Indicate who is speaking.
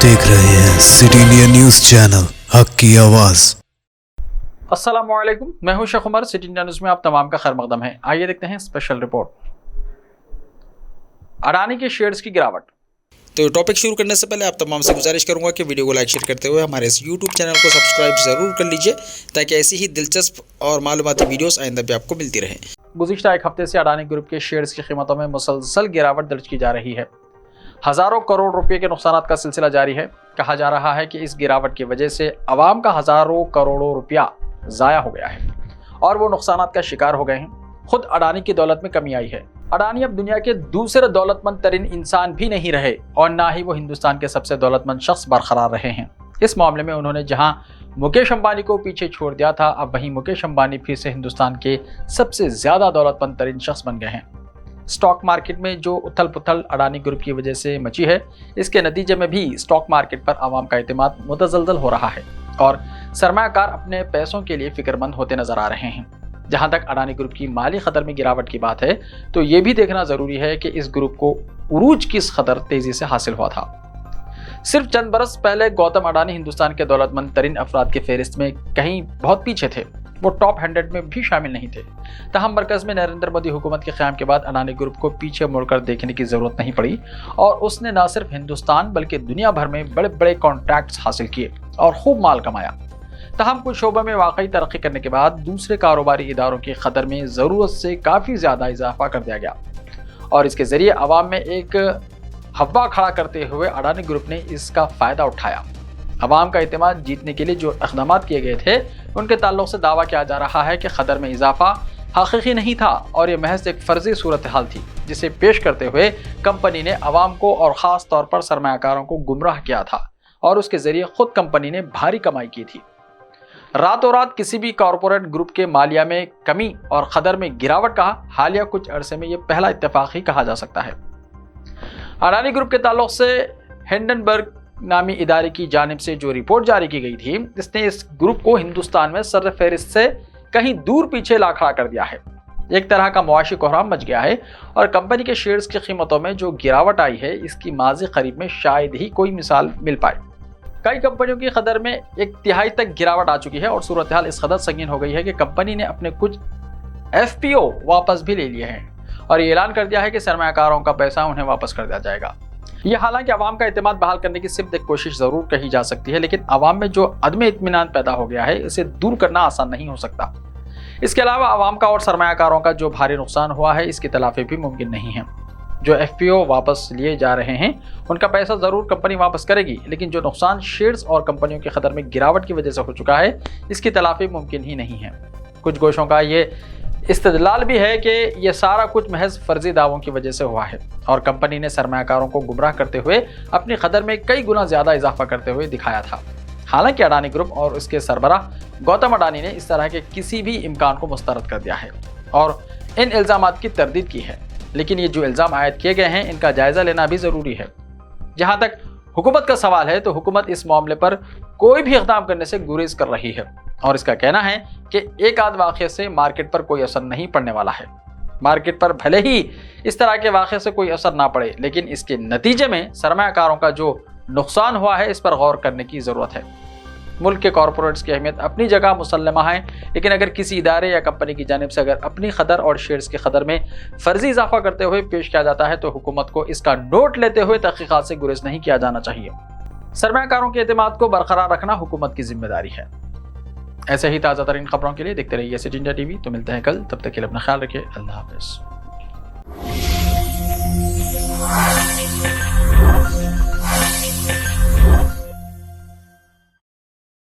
Speaker 1: देख रहे हैं सिटी इंडिया न्यूज चैनल, हक की आवाज।
Speaker 2: अस्सलामुअलैकुम, मैं हूं Sheikh Umar. City India News में आप तमाम का खैर मकदम है। आइए देखते हैं स्पेशल रिपोर्ट। अडानी के शेयर्स की गिरावट।
Speaker 3: तो टॉपिक शुरू करने से पहले आप तमाम से गुजारिश करूंगा कि वीडियो को लाइक शेयर करते हुए हमारे इस यूट्यूब चैनल को सब्सक्राइब ज़रूर कर लीजिए, ताकि ऐसी ही दिलचस्प और मालूमाती वीडियोस आइंदा भी आपको मिलती रहें।
Speaker 2: गुज़िश्ता एक हफ्ते से अडानी ग्रुप के शेयर्स की कीमतों में मुसलसल गिरावट दर्ज की जा रही है। हज़ारों करोड़ रुपए के नुकसान का सिलसिला जारी है। कहा जा रहा है कि इस गिरावट की वजह से अवाम का हज़ारों करोड़ों रुपया ज़ाया हो गया है और वो नुकसान का शिकार हो गए हैं। खुद अडानी की दौलत में कमी आई है। अडानी अब दुनिया के दूसरे दौलतमंद तरीन इंसान भी नहीं रहे और ना ही वो हिंदुस्तान के सबसे दौलतमंद शख्स बरकरार रहे हैं। इस मामले में उन्होंने जहां मुकेश अंबानी को पीछे छोड़ दिया था, अब वहीं मुकेश अंबानी फिर से हिंदुस्तान के सबसे ज़्यादा दौलतमंद तरीन शख्स बन गए हैं। स्टॉक मार्केट में जो उथल पुथल अडानी ग्रुप की वजह से मची है, इसके नतीजे में भी स्टॉक मार्केट पर आवाम का एतमाद मुतज़लज़ल हो रहा है और सरमायाकार अपने पैसों के लिए फिक्रमंद होते नजर आ रहे हैं। जहां तक अडानी ग्रुप की माली खतर में गिरावट की बात है, तो ये भी देखना ज़रूरी है कि इस ग्रुप को उरूज किस कदर तेज़ी से हासिल हुआ था। सिर्फ चंद बरस पहले गौतम अडानी हिंदुस्तान के दौलतमंद तरीन अफराद की फहरिस्त में कहीं बहुत पीछे थे। वो टॉप 100 में भी शामिल नहीं थे। तहम मरकज़ में नरेंद्र मोदी हुकूमत के क़याम के बाद अडानी ग्रुप को पीछे मुड़कर देखने की ज़रूरत नहीं पड़ी और उसने न सिर्फ हिंदुस्तान बल्कि दुनिया भर में बड़े बड़े कॉन्ट्रैक्ट्स हासिल किए और खूब माल कमाया। तहम कुछ शोबों में वाकई तरक्की करने के बाद दूसरे कारोबारी इदारों की कदर में ज़रूरत से काफ़ी ज़्यादा इजाफा कर दिया गया और इसके ज़रिए अवाम में एक हवा खड़ा करते हुए अडानी ग्रुप ने इसका फ़ायदा उठाया। अवाम का एतमाद जीतने के लिए जो इक़दाम किए गए थे, उनके ताल्लुक़ से दावा किया जा रहा है कि क़दर में इजाफा हकीकी नहीं था और ये महज एक फ़र्ज़ी सूरत हाल थी, जिसे पेश करते हुए कंपनी ने अवाम को और ख़ास तौर पर सरमायाकारों को गुमराह किया था और उसके ज़रिए ख़ुद कंपनी ने भारी कमाई की थी। रातों रात किसी भी कॉरपोरेट ग्रुप के मालिया में कमी और क़दर में गिरावट का हालिया कुछ अरसे में ये पहला इत्तेफाक ही कहा जा सकता है। अडानी ग्रुप के ताल्लुक़ से हिंडनबर्ग नामी इदारे की जानिब से जो रिपोर्ट जारी की गई थी, इसने इस ग्रुप को हिंदुस्तान में सर फहरिस्त से कहीं दूर पीछे ला खड़ा कर दिया है। एक तरह का मुआशी कोहराम मच गया है और कंपनी के शेयर्स की कीमतों में जो गिरावट आई है, इसकी माजी करीब में शायद ही कोई मिसाल मिल पाए। कई कंपनियों की कदर में 1/3 तक गिरावट आ चुकी है और सूरत हाल इस कदर संगीन हो गई है कि कंपनी ने अपने कुछ FPO वापस भी ले लिए हैं और ये ऐलान कर दिया है कि सरमायाकारों का पैसा उन्हें वापस कर दिया जाएगा। यह हालांकि अवाम का एतमाद बहाल करने की सिर्फ एक कोशिश ज़रूर कही जा सकती है, लेकिन अवाम में जो अदम इत्मीनान पैदा हो गया है, इसे दूर करना आसान नहीं हो सकता। इसके अलावा अवाम का और सरमायाकारों का जो भारी नुकसान हुआ है, इसकी तलाफी भी मुमकिन नहीं है। जो FPO वापस लिए जा रहे हैं, उनका पैसा ज़रूर कंपनी वापस करेगी, लेकिन जो नुकसान शेयर्स और कंपनियों के खतर में गिरावट की वजह से हो चुका है, इसकी तलाफी मुमकिन ही नहीं है। कुछ गोशों का ये इस्तदलाल भी है कि यह सारा कुछ महज फर्जी दावों की वजह से हुआ है और कंपनी ने सरमायाकारों को गुमराह करते हुए अपनी कदर में कई गुना ज़्यादा इजाफा करते हुए दिखाया था। हालांकि अडानी ग्रुप और उसके सरबराह गौतम अडानी ने इस तरह के किसी भी इम्कान को मुस्तरद कर दिया है और इन इल्ज़ामात की तरदीद की है, लेकिन ये जो इल्ज़ाम आयद किए गए हैं, इनका जायज़ा लेना भी ज़रूरी है। जहाँ तक हुकूमत का सवाल है, तो हुकूमत इस मामले पर कोई भी इक़दाम करने से गुरेज कर रही है और इसका कहना है कि एक आध वाक़े से मार्केट पर कोई असर नहीं पड़ने वाला है। मार्केट पर भले ही इस तरह के वाक़े से कोई असर ना पड़े, लेकिन इसके नतीजे में सरमायाकारों का जो नुकसान हुआ है, इस पर गौर करने की ज़रूरत है। मुल्क के कॉरपोरेट्स की अहमियत अपनी जगह मुसल्लमा है, लेकिन अगर किसी इदारे या कंपनी की जानिब से अगर अपनी कदर और शेयर्स की कदर में फ़र्जी इजाफा करते हुए पेश किया जाता है, तो हुकूमत को इसका नोट लेते हुए तहक़ीक़ात से गुरेज नहीं किया जाना चाहिए। सरमायाकारों के एतमाद को बरकरार रखना हुकूमत की जिम्मेदारी है। ऐसे ही ताज़ा तरीन खबरों के लिए देखते रहिए सिटी इंडिया TV। तो मिलते हैं कल, तब तक के लिए अपना ख्याल रखिए। अल्लाह हाफ़िज़।